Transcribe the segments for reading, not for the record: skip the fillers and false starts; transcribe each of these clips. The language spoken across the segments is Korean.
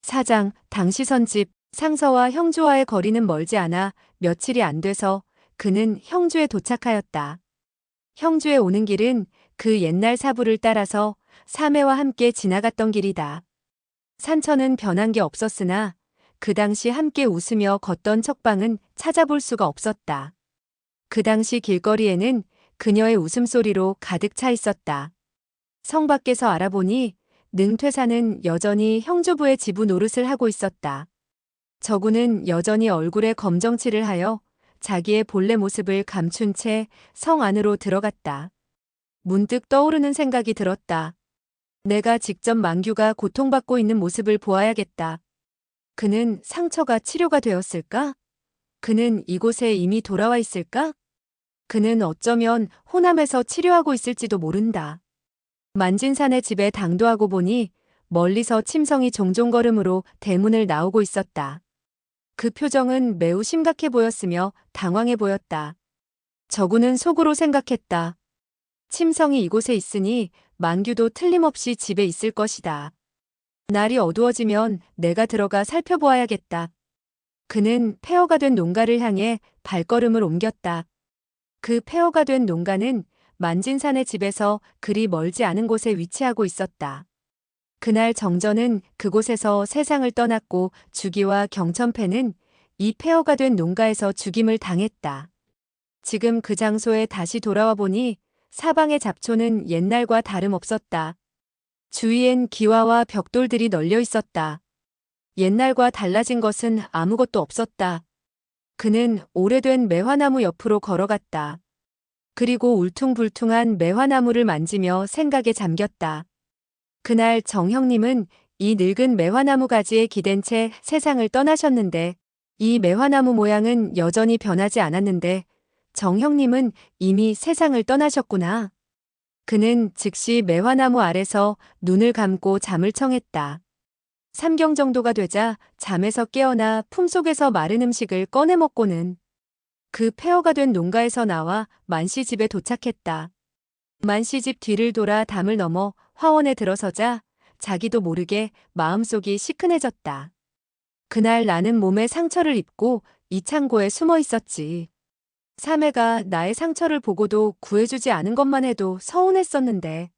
사장, 당시선 집, 상서와 형주와의 거리는 멀지 않아 며칠이 안 돼서 그는 형주에 도착하였다. 형주에 오는 길은 그 옛날 사부를 따라서 사매와 함께 지나갔던 길이다. 산천은 변한 게 없었으나 그 당시 함께 웃으며 걷던 척방은 찾아볼 수가 없었다. 그 당시 길거리에는 그녀의 웃음소리로 가득 차 있었다. 성 밖에서 알아보니 능퇴사는 여전히 형주부의 지부 노릇을 하고 있었다. 저구는 여전히 얼굴에 검정칠을 하여 자기의 본래 모습을 감춘 채 성 안으로 들어갔다. 문득 떠오르는 생각이 들었다. 내가 직접 만규가 고통받고 있는 모습을 보아야겠다. 그는 상처가 치료가 되었을까? 그는 이곳에 이미 돌아와 있을까? 그는 어쩌면 호남에서 치료하고 있을지도 모른다. 만진산의 집에 당도하고 보니 멀리서 침성이 종종 걸음으로 대문을 나오고 있었다. 그 표정은 매우 심각해 보였으며 당황해 보였다. 저구는 속으로 생각했다. 침성이 이곳에 있으니 만규도 틀림없이 집에 있을 것이다. 날이 어두워지면 내가 들어가 살펴보아야겠다. 그는 폐허가 된 농가를 향해 발걸음을 옮겼다. 그 폐허가 된 농가는 만진산의 집에서 그리 멀지 않은 곳에 위치하고 있었다. 그날 정전은 그곳에서 세상을 떠났고 주기와 경천패는 이 폐허가 된 농가에서 죽임을 당했다. 지금 그 장소에 다시 돌아와 보니 사방의 잡초는 옛날과 다름없었다. 주위엔 기와와 벽돌들이 널려 있었다. 옛날과 달라진 것은 아무것도 없었다. 그는 오래된 매화나무 옆으로 걸어갔다. 그리고 울퉁불퉁한 매화나무를 만지며 생각에 잠겼다. 그날 정형님은 이 늙은 매화나무 가지에 기댄 채 세상을 떠나셨는데 이 매화나무 모양은 여전히 변하지 않았는데 정형님은 이미 세상을 떠나셨구나. 그는 즉시 매화나무 아래서 눈을 감고 잠을 청했다. 3경 정도가 되자 잠에서 깨어나 품속에서 마른 음식을 꺼내 먹고는 그 폐허가 된 농가에서 나와 만씨 집에 도착했다. 만씨 집 뒤를 돌아 담을 넘어 화원에 들어서자 자기도 모르게 마음속이 시큰해졌다. 그날 나는 몸에 상처를 입고 이 창고에 숨어 있었지. 사매가 나의 상처를 보고도 구해주지 않은 것만 해도 서운했었는데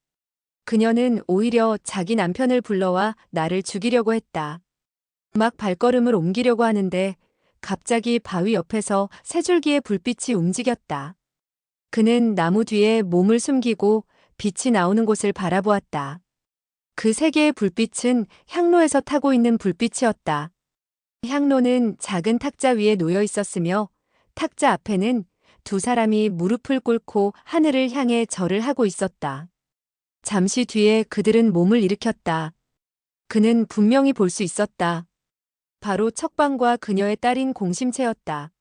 그녀는 오히려 자기 남편을 불러와 나를 죽이려고 했다. 막 발걸음을 옮기려고 하는데 갑자기 바위 옆에서 세 줄기의 불빛이 움직였다. 그는 나무 뒤에 몸을 숨기고 빛이 나오는 곳을 바라보았다. 그 세 개의 불빛은 향로에서 타고 있는 불빛이었다. 향로는 작은 탁자 위에 놓여 있었으며 탁자 앞에는 두 사람이 무릎을 꿇고 하늘을 향해 절을 하고 있었다. 잠시 뒤에 그들은 몸을 일으켰다. 그는 분명히 볼 수 있었다. 바로 척방과 그녀의 딸인 공심채였다.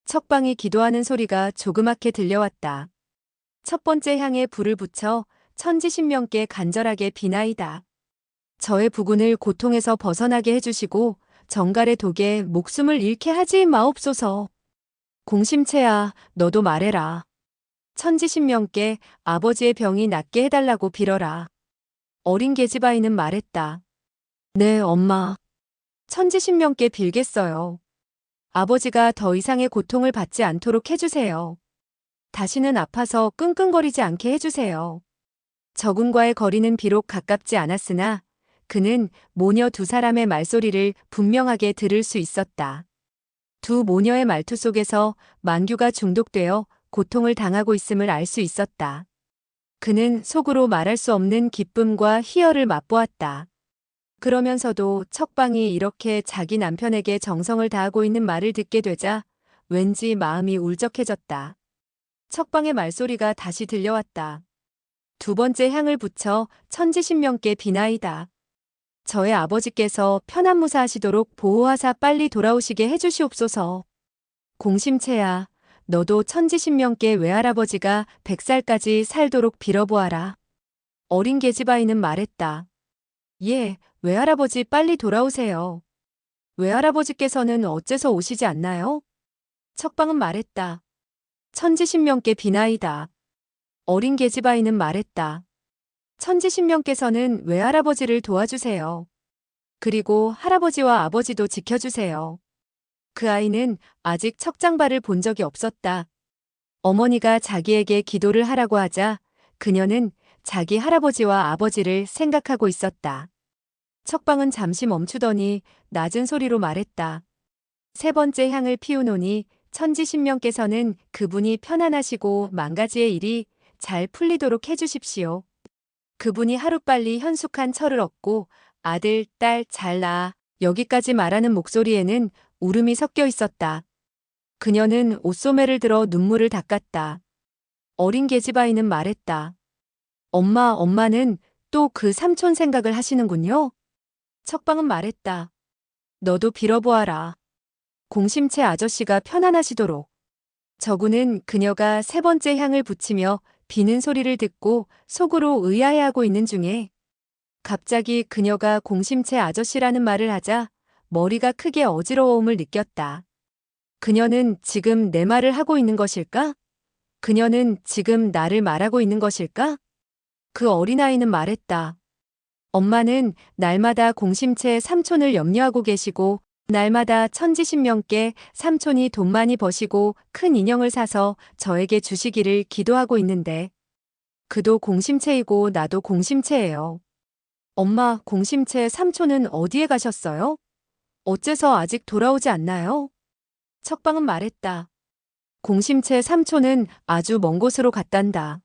척방이 기도하는 소리가 조그맣게 들려왔다. 첫 번째 향에 불을 붙여 천지신명께 간절하게 비나이다. 저의 부군을 고통에서 벗어나게 해주시고 정갈의 독에 목숨을 잃게 하지 마옵소서. 공심채야, 너도 말해라. 천지신명께 아버지의 병이 낫게 해달라고 빌어라. 어린 계집아이는 말했다. 네, 엄마. 천지신명께 빌겠어요. 아버지가 더 이상의 고통을 받지 않도록 해주세요. 다시는 아파서 끙끙거리지 않게 해주세요. 적군과의 거리는 비록 가깝지 않았으나 그는 모녀 두 사람의 말소리를 분명하게 들을 수 있었다. 두 모녀의 말투 속에서 만규가 중독되어 고통을 당하고 있음을 알 수 있었다. 그는 속으로 말할 수 없는 기쁨과 희열을 맛보았다. 그러면서도 척방이 이렇게 자기 남편에게 정성을 다하고 있는 말을 듣게 되자 왠지 마음이 울적해졌다. 척방의 말소리가 다시 들려왔다. 두 번째 향을 붙여 천지신명께 비나이다. 저의 아버지께서 편안무사하시도록 보호하사 빨리 돌아오시게 해주시옵소서. 공심채야, 너도 천지신명께 외할아버지가 100살까지 살도록 빌어보아라. 어린 계집아이는 말했다. 예, 외할아버지 빨리 돌아오세요. 외할아버지께서는 어째서 오시지 않나요? 척방은 말했다. 천지신명께 비나이다. 어린 계집아이는 말했다. 천지신명께서는 외할아버지를 도와주세요. 그리고 할아버지와 아버지도 지켜주세요. 그 아이는 아직 척장발을 본 적이 없었다. 어머니가 자기에게 기도를 하라고 하자 그녀는 자기 할아버지와 아버지를 생각하고 있었다. 척방은 잠시 멈추더니 낮은 소리로 말했다. 세 번째 향을 피우노니 천지신명께서는 그분이 편안하시고 만가지의 일이 잘 풀리도록 해주십시오. 그분이 하루빨리 현숙한 철을 얻고 아들, 딸 잘 낳아. 여기까지 말하는 목소리에는 울음이 섞여 있었다. 그녀는 옷소매를 들어 눈물을 닦았다. 어린 계집아이는 말했다. 엄마는 또 그 삼촌 생각을 하시는군요. 척방은 말했다. 너도 빌어보아라. 공심채 아저씨가 편안하시도록. 저구는 그녀가 세 번째 향을 붙이며 비는 소리를 듣고 속으로 의아해하고 있는 중에 갑자기 그녀가 공심채 아저씨라는 말을 하자 머리가 크게 어지러움을 느꼈다. 그녀는 지금 내 말을 하고 있는 것일까? 그녀는 지금 나를 말하고 있는 것일까? 그 어린아이는 말했다. 엄마는 날마다 공심채 삼촌을 염려하고 계시고 날마다 천지신명께 삼촌이 돈 많이 버시고 큰 인형을 사서 저에게 주시기를 기도하고 있는데 그도 공심채이고 나도 공심채예요. 엄마, 공심채 삼촌은 어디에 가셨어요? 어째서 아직 돌아오지 않나요? 척방은 말했다. 공심채 삼촌은 아주 먼 곳으로 갔단다.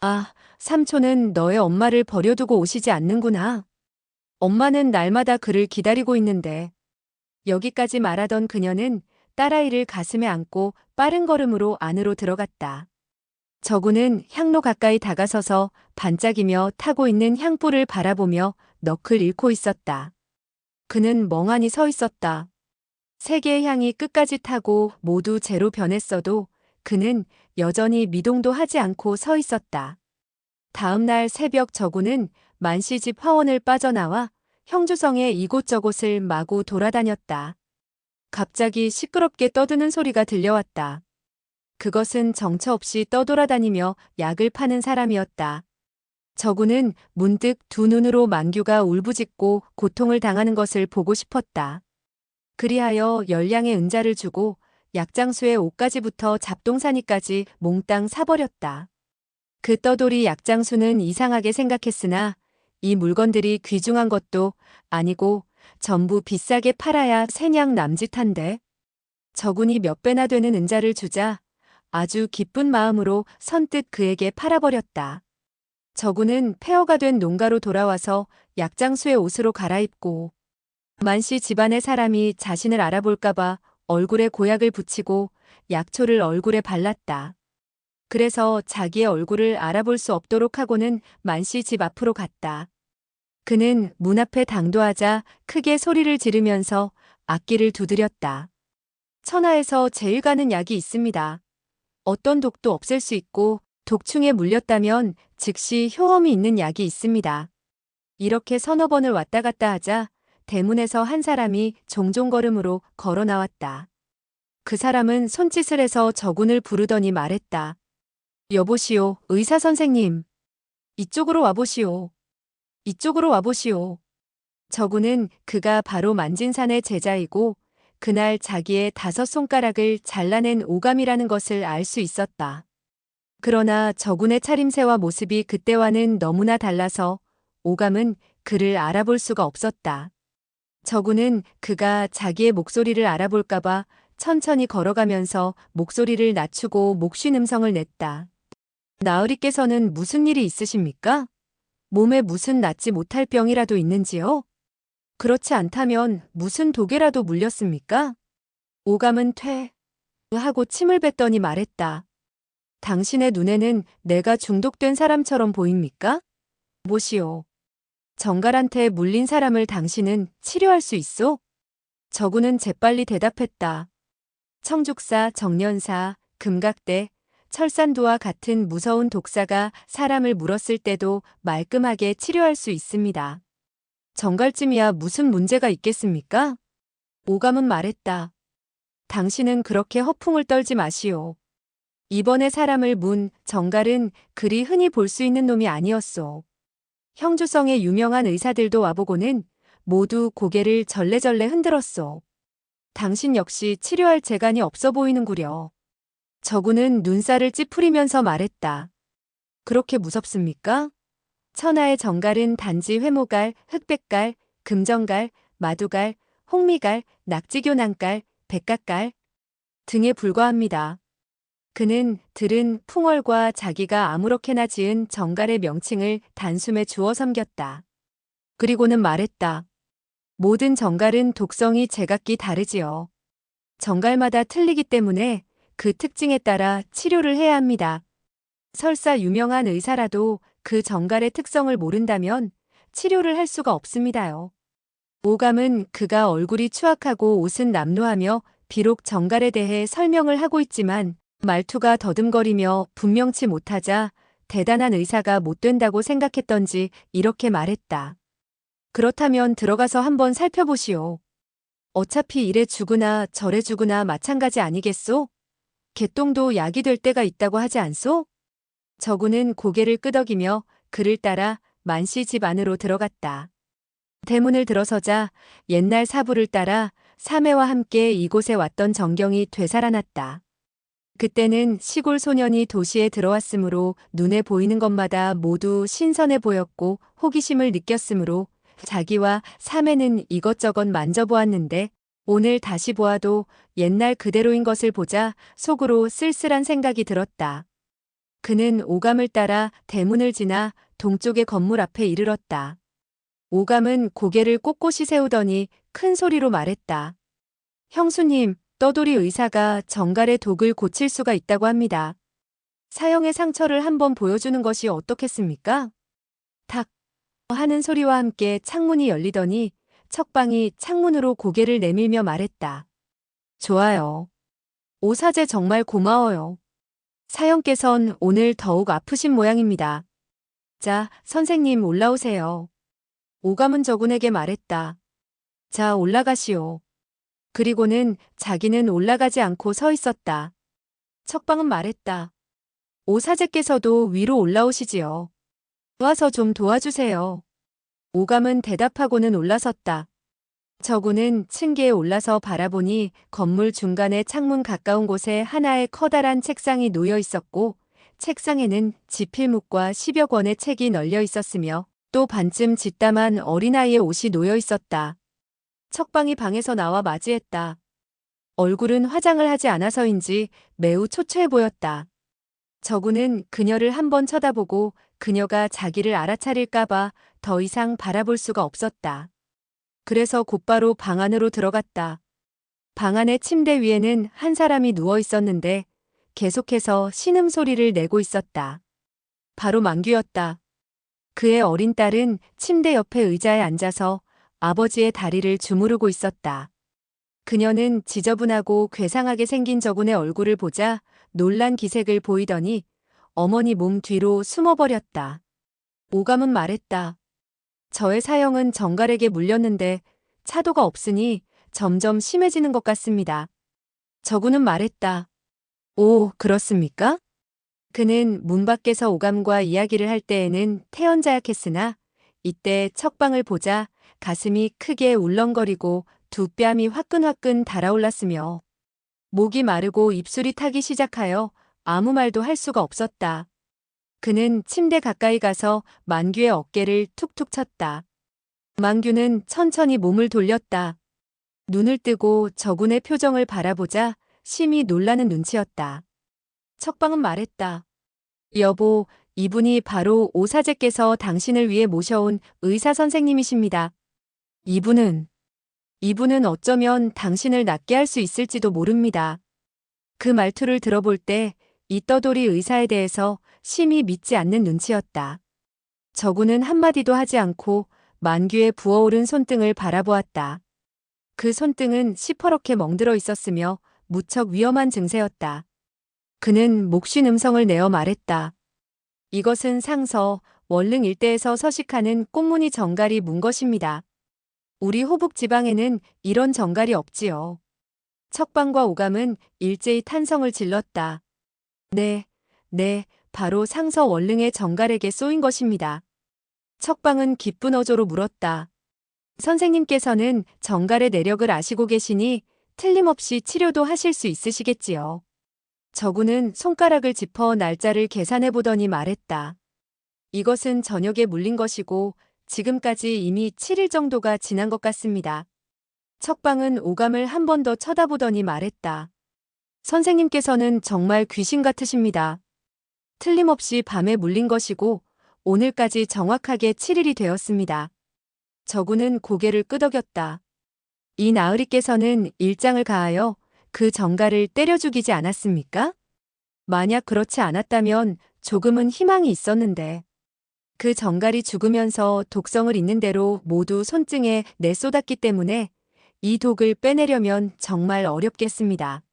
아, 삼촌은 너의 엄마를 버려두고 오시지 않는구나. 엄마는 날마다 그를 기다리고 있는데. 여기까지 말하던 그녀는 딸아이를 가슴에 안고 빠른 걸음으로 안으로 들어갔다. 저구는 향로 가까이 다가서서 반짝이며 타고 있는 향불을 바라보며 넋을 잃고 있었다. 그는 멍하니 서 있었다. 세 개의 향이 끝까지 타고 모두 재로 변했어도 그는 여전히 미동도 하지 않고 서 있었다. 다음 날 새벽 저구는 만씨 집 화원을 빠져나와 형주성의 이곳저곳을 마구 돌아다녔다. 갑자기 시끄럽게 떠드는 소리가 들려왔다. 그것은 정처 없이 떠돌아다니며 약을 파는 사람이었다. 저구는 문득 두 눈으로 만규가 울부짖고 고통을 당하는 것을 보고 싶었다. 그리하여 열량의 은자를 주고 약장수의 옷가지부터 잡동사니까지 몽땅 사버렸다. 그 떠돌이 약장수는 이상하게 생각했으나 이 물건들이 귀중한 것도 아니고 전부 비싸게 팔아야 새냥 남짓한데. 저군이 몇 배나 되는 은자를 주자 아주 기쁜 마음으로 선뜻 그에게 팔아버렸다. 저군은 폐허가 된 농가로 돌아와서 약장수의 옷으로 갈아입고 만씨 집안의 사람이 자신을 알아볼까봐 얼굴에 고약을 붙이고 약초를 얼굴에 발랐다. 그래서 자기의 얼굴을 알아볼 수 없도록 하고는 만씨 집 앞으로 갔다. 그는 문 앞에 당도하자 크게 소리를 지르면서 악기를 두드렸다. 천하에서 제일 가는 약이 있습니다. 어떤 독도 없앨 수 있고 독충에 물렸다면 즉시 효험이 있는 약이 있습니다. 이렇게 서너 번을 왔다 갔다 하자 대문에서 한 사람이 종종걸음으로 걸어 나왔다. 그 사람은 손짓을 해서 저군을 부르더니 말했다. 여보시오, 의사 선생님. 이쪽으로 와보시오. 이쪽으로 와보시오. 저군은 그가 바로 만진산의 제자이고 그날 자기의 5손가락을 잘라낸 오감이라는 것을 알 수 있었다. 그러나 저군의 차림새와 모습이 그때와는 너무나 달라서 오감은 그를 알아볼 수가 없었다. 저군은 그가 자기의 목소리를 알아볼까봐 천천히 걸어가면서 목소리를 낮추고 목쉰 음성을 냈다. 나으리께서는 무슨 일이 있으십니까? 몸에 무슨 낫지 못할 병이라도 있는지요? 그렇지 않다면 무슨 독에라도 물렸습니까? 오감은 퇴 하고 침을 뱉더니 말했다. 당신의 눈에는 내가 중독된 사람처럼 보입니까? 보시오. 정갈한테 물린 사람을 당신은 치료할 수 있소? 저구는 재빨리 대답했다. 청죽사, 정년사, 금각대, 철산두와 같은 무서운 독사가 사람을 물었을 때도 말끔하게 치료할 수 있습니다. 정갈쯤이야 무슨 문제가 있겠습니까? 오감은 말했다. 당신은 그렇게 허풍을 떨지 마시오. 이번에 사람을 문 정갈은 그리 흔히 볼 수 있는 놈이 아니었소. 형주성의 유명한 의사들도 와보고는 모두 고개를 절레절레 흔들었소. 당신 역시 치료할 재간이 없어 보이는구려. 저구는 눈살을 찌푸리면서 말했다. 그렇게 무섭습니까? 천하의 정갈은 단지 회모갈, 흑백갈, 금정갈, 마두갈, 홍미갈, 낙지교난갈, 백각갈 등에 불과합니다. 그는 들은 풍월과 자기가 아무렇게나 지은 정갈의 명칭을 단숨에 주워 섬겼다. 그리고는 말했다. 모든 정갈은 독성이 제각기 다르지요. 정갈마다 틀리기 때문에 그 특징에 따라 치료를 해야 합니다. 설사 유명한 의사라도 그 정갈의 특성을 모른다면 치료를 할 수가 없습니다요. 오감은 그가 얼굴이 추악하고 옷은 남루하며 비록 정갈에 대해 설명을 하고 있지만 말투가 더듬거리며 분명치 못하자 대단한 의사가 못 된다고 생각했던지 이렇게 말했다. 그렇다면 들어가서 한번 살펴보시오. 어차피 이래 죽으나 저래 죽으나 마찬가지 아니겠소? 개똥도 약이 될 때가 있다고 하지 않소? 저구는 고개를 끄덕이며 그를 따라 만씨 집 안으로 들어갔다. 대문을 들어서자 옛날 사부를 따라 사매와 함께 이곳에 왔던 정경이 되살아났다. 그때는 시골 소년이 도시에 들어왔으므로 눈에 보이는 것마다 모두 신선해 보였고 호기심을 느꼈으므로 자기와 사매는 이것저것 만져보았는데 오늘 다시 보아도 옛날 그대로인 것을 보자 속으로 쓸쓸한 생각이 들었다. 그는 오감을 따라 대문을 지나 동쪽의 건물 앞에 이르렀다. 오감은 고개를 꼿꼿이 세우더니 큰 소리로 말했다. 형수님, 떠돌이 의사가 정갈의 독을 고칠 수가 있다고 합니다. 사형의 상처를 한번 보여주는 것이 어떻겠습니까? 탁 하는 소리와 함께 창문이 열리더니 척방이 창문으로 고개를 내밀며 말했다. 좋아요. 오사제 정말 고마워요. 사형께선 오늘 더욱 아프신 모양입니다. 자, 선생님 올라오세요. 오감은 저군에게 말했다. 자, 올라가시오. 그리고는 자기는 올라가지 않고 서 있었다. 척방은 말했다. 오사제께서도 위로 올라오시지요. 와서 좀 도와주세요. 오감은 대답하고는 올라섰다. 저구는 층계에 올라서 바라보니 건물 중간에 창문 가까운 곳에 하나의 커다란 책상이 놓여 있었고 책상에는 지필묵과 10여 권의 책이 널려 있었으며 또 반쯤 짓담한 어린아이의 옷이 놓여 있었다. 척방이 방에서 나와 맞이했다. 얼굴은 화장을 하지 않아서인지 매우 초췌해 보였다. 저구는 그녀를 한번 쳐다보고 그녀가 자기를 알아차릴까봐 더 이상 바라볼 수가 없었다. 그래서 곧바로 방 안으로 들어갔다. 방 안의 침대 위에는 한 사람이 누워 있었는데 계속해서 신음소리를 내고 있었다. 바로 만규였다. 그의 어린 딸은 침대 옆에 의자에 앉아서 아버지의 다리를 주무르고 있었다. 그녀는 지저분하고 괴상하게 생긴 저군의 얼굴을 보자 놀란 기색을 보이더니 어머니 몸 뒤로 숨어버렸다. 오감은 말했다. 저의 사형은 정갈에게 물렸는데 차도가 없으니 점점 심해지는 것 같습니다. 저군은 말했다. 오, 그렇습니까? 그는 문 밖에서 오감과 이야기를 할 때에는 태연자약했으나 이때 척방을 보자 가슴이 크게 울렁거리고 두 뺨이 화끈화끈 달아올랐으며 목이 마르고 입술이 타기 시작하여 아무 말도 할 수가 없었다. 그는 침대 가까이 가서 만규의 어깨를 툭툭 쳤다. 만규는 천천히 몸을 돌렸다. 눈을 뜨고 저군의 표정을 바라보자 심히 놀라는 눈치였다. 척방은 말했다. 여보, 이분이 바로 오사제께서 당신을 위해 모셔온 의사 선생님이십니다. 이분은 어쩌면 당신을 낫게 할 수 있을지도 모릅니다. 그 말투를 들어볼 때 이 떠돌이 의사에 대해서 심히 믿지 않는 눈치였다. 저구는 한마디도 하지 않고 만규의 부어오른 손등을 바라보았다. 그 손등은 시퍼렇게 멍들어 있었으며 무척 위험한 증세였다. 그는 목쉰 음성을 내어 말했다. 이것은 상서, 원릉 일대에서 서식하는 꽃무늬 정갈이 문 것입니다. 우리 호북 지방에는 이런 정갈이 없지요. 척방과 오감은 일제히 탄성을 질렀다. 네, 바로 상서 원릉의 정갈에게 쏘인 것입니다. 척방은 기쁜 어조로 물었다. 선생님께서는 정갈의 내력을 아시고 계시니 틀림없이 치료도 하실 수 있으시겠지요. 저구는 손가락을 짚어 날짜를 계산해 보더니 말했다. 이것은 저녁에 물린 것이고 지금까지 이미 7일 정도가 지난 것 같습니다. 척방은 오감을 한 번 더 쳐다보더니 말했다. 선생님께서는 정말 귀신 같으십니다. 틀림없이 밤에 물린 것이고 오늘까지 정확하게 7일이 되었습니다. 저구는 고개를 끄덕였다. 이 나으리께서는 일장을 가하여 그 정갈을 때려 죽이지 않았습니까? 만약 그렇지 않았다면 조금은 희망이 있었는데 그 정갈이 죽으면서 독성을 있는 대로 모두 손등에 내쏟았기 때문에 이 독을 빼내려면 정말 어렵겠습니다.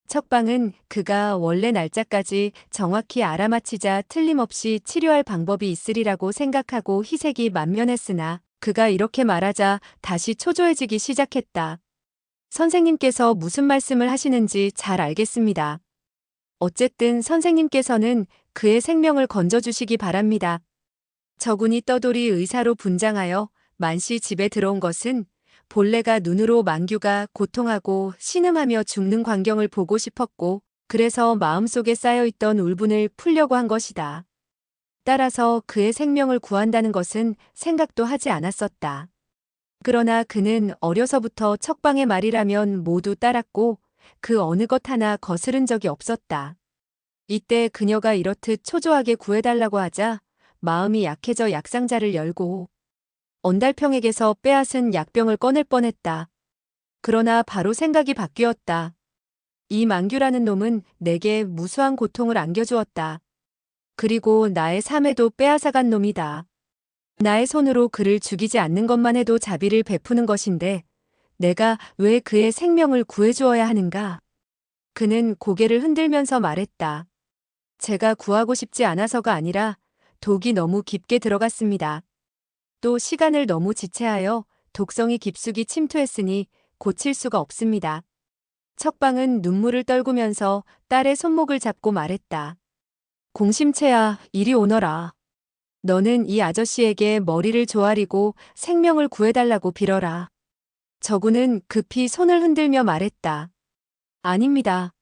척방은 그가 원래 날짜까지 정확히 알아맞히자 틀림없이 치료할 방법이 있으리라고 생각하고 희색이 만면했으나 그가 이렇게 말하자 다시 초조해지기 시작했다. 선생님께서 무슨 말씀을 하시는지 잘 알겠습니다. 어쨌든 선생님께서는 그의 생명을 건져주시기 바랍니다. 저군이 떠돌이 의사로 분장하여 만씨 집에 들어온 것은 본래가 눈으로 만규가 고통하고 신음하며 죽는 광경을 보고 싶었고 그래서 마음속에 쌓여있던 울분을 풀려고 한 것이다. 따라서 그의 생명을 구한다는 것은 생각도 하지 않았었다. 그러나 그는 어려서부터 척방의 말이라면 모두 따랐고 그 어느 것 하나 거스른 적이 없었다. 이때 그녀가 이렇듯 초조하게 구해달라고 하자 마음이 약해져 약상자를 열고 언달평에게서 빼앗은 약병을 꺼낼 뻔했다. 그러나 바로 생각이 바뀌었다. 이 만규라는 놈은 내게 무수한 고통을 안겨주었다. 그리고 나의 삶에도 빼앗아간 놈이다. 나의 손으로 그를 죽이지 않는 것만 해도 자비를 베푸는 것인데 내가 왜 그의 생명을 구해주어야 하는가? 그는 고개를 흔들면서 말했다. 제가 구하고 싶지 않아서가 아니라 독이 너무 깊게 들어갔습니다. 또 시간을 너무 지체하여 독성이 깊숙이 침투했으니 고칠 수가 없습니다. 척방은 눈물을 떨구면서 딸의 손목을 잡고 말했다. 공심채야, 이리 오너라. 너는 이 아저씨에게 머리를 조아리고 생명을 구해달라고 빌어라. 저구는 급히 손을 흔들며 말했다. 아닙니다.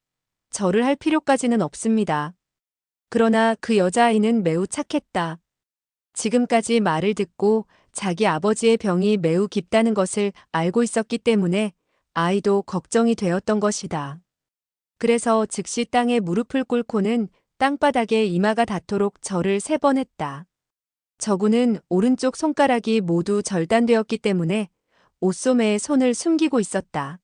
절을 할 필요까지는 없습니다. 그러나 그 여자아이는 매우 착했다. 지금까지 말을 듣고 자기 아버지의 병이 매우 깊다는 것을 알고 있었기 때문에 아이도 걱정이 되었던 것이다. 그래서 즉시 땅에 무릎을 꿇고는 땅바닥에 이마가 닿도록 절을 3번 했다. 저구는 오른쪽 손가락이 모두 절단되었기 때문에 옷소매에 손을 숨기고 있었다.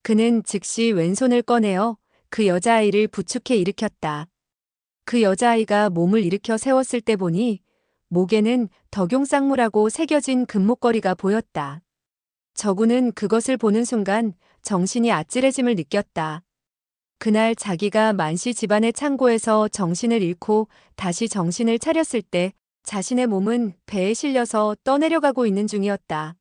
그는 즉시 왼손을 꺼내어 그 여자아이를 부축해 일으켰다. 그 여자아이가 몸을 일으켜 세웠을 때 보니 목에는 덕용쌍무라고 새겨진 금목걸이가 보였다. 저구는 그것을 보는 순간 정신이 아찔해짐을 느꼈다. 그날 자기가 만씨 집안의 창고에서 정신을 잃고 다시 정신을 차렸을 때 자신의 몸은 배에 실려서 떠내려가고 있는 중이었다.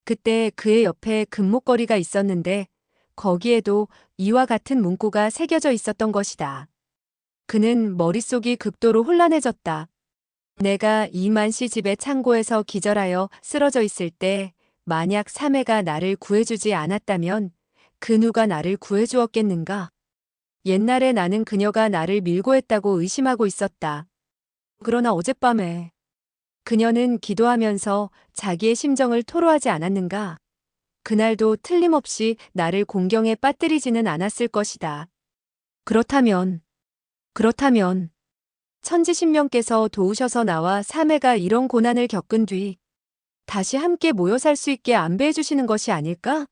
그때 그의 옆에 금목걸이가 있었는데 거기에도 이와 같은 문구가 새겨져 있었던 것이다. 그는 머릿속이 극도로 혼란해졌다. 내가 이만씨 집의 창고에서 기절하여 쓰러져 있을 때 만약 사매가 나를 구해주지 않았다면 그 누가 나를 구해주었겠는가? 옛날에 나는 그녀가 나를 밀고 했다고 의심하고 있었다. 그러나 어젯밤에 그녀는 기도하면서 자기의 심정을 토로하지 않았는가? 그날도 틀림없이 나를 공경에 빠뜨리지는 않았을 것이다. 그렇다면 천지신명께서 도우셔서 나와 사매가 이런 고난을 겪은 뒤 다시 함께 모여 살 수 있게 안배해 주시는 것이 아닐까?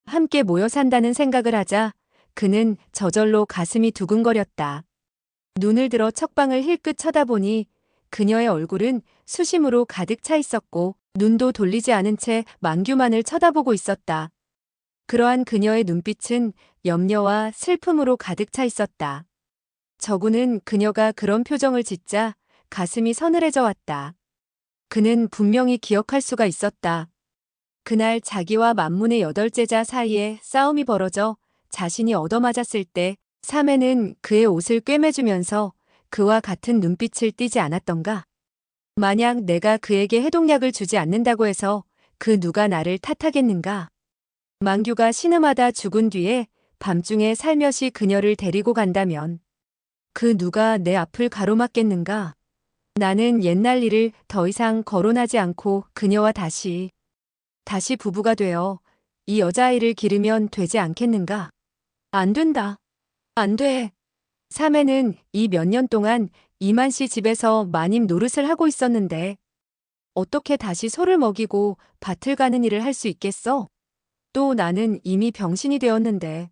함께 모여 산다는 생각을 하자 그는 저절로 가슴이 두근거렸다. 눈을 들어 척방을 힐끗 쳐다보니 그녀의 얼굴은 수심으로 가득 차 있었고 눈도 돌리지 않은 채 만규만을 쳐다보고 있었다. 그러한 그녀의 눈빛은 염려와 슬픔으로 가득 차 있었다. 저구는 그녀가 그런 표정을 짓자 가슴이 서늘해져 왔다. 그는 분명히 기억할 수가 있었다. 그날 자기와 만문의 8제자 사이에 싸움이 벌어져 자신이 얻어맞았을 때 사매는 그의 옷을 꿰매주면서 그와 같은 눈빛을 띠지 않았던가? 만약 내가 그에게 해독약을 주지 않는다고 해서 그 누가 나를 탓하겠는가? 망규가 신음하다 죽은 뒤에 밤중에 살며시 그녀를 데리고 간다면 그 누가 내 앞을 가로막겠는가? 나는 옛날 일을 더 이상 거론하지 않고 그녀와 다시 부부가 되어 이 여자아이를 기르면 되지 않겠는가? 안 된다. 안 돼. 사매는 이 몇 년 동안 이만 씨 집에서 마님 노릇을 하고 있었는데 어떻게 다시 소를 먹이고 밭을 가는 일을 할 수 있겠어? 또 나는 이미 병신이 되었는데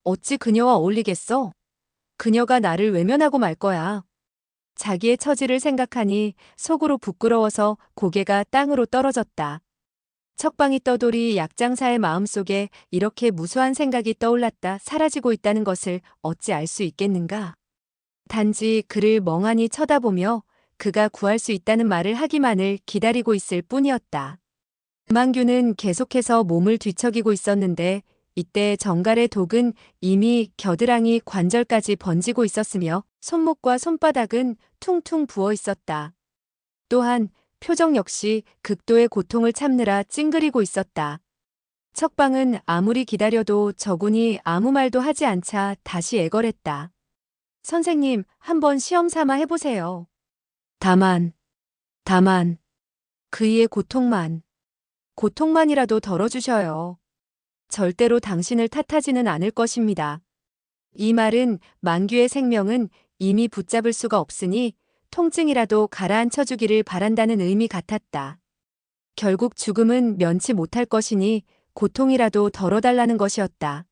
어찌 그녀와 어울리겠어? 그녀가 나를 외면하고 말 거야. 자기의 처지를 생각하니 속으로 부끄러워서 고개가 땅으로 떨어졌다. 척방이 떠돌이 약장사의 마음속에 이렇게 무수한 생각이 떠올랐다 사라지고 있다는 것을 어찌 알 수 있겠는가? 단지 그를 멍하니 쳐다보며 그가 구할 수 있다는 말을 하기만을 기다리고 있을 뿐이었다. 망규는 계속해서 몸을 뒤척이고 있었는데 이때 정갈의 독은 이미 겨드랑이 관절까지 번지고 있었으며 손목과 손바닥은 퉁퉁 부어 있었다. 또한 표정 역시 극도의 고통을 참느라 찡그리고 있었다. 척방은 아무리 기다려도 저군이 아무 말도 하지 않자 다시 애걸했다. 선생님, 한번 시험 삼아 해보세요. 다만 그이의 고통만이라도 덜어주셔요. 절대로 당신을 탓하지는 않을 것입니다. 이 말은 망규의 생명은 이미 붙잡을 수가 없으니 통증이라도 가라앉혀 주기를 바란다는 의미 같았다. 결국 죽음은 면치 못할 것이니 고통이라도 덜어달라는 것이었다.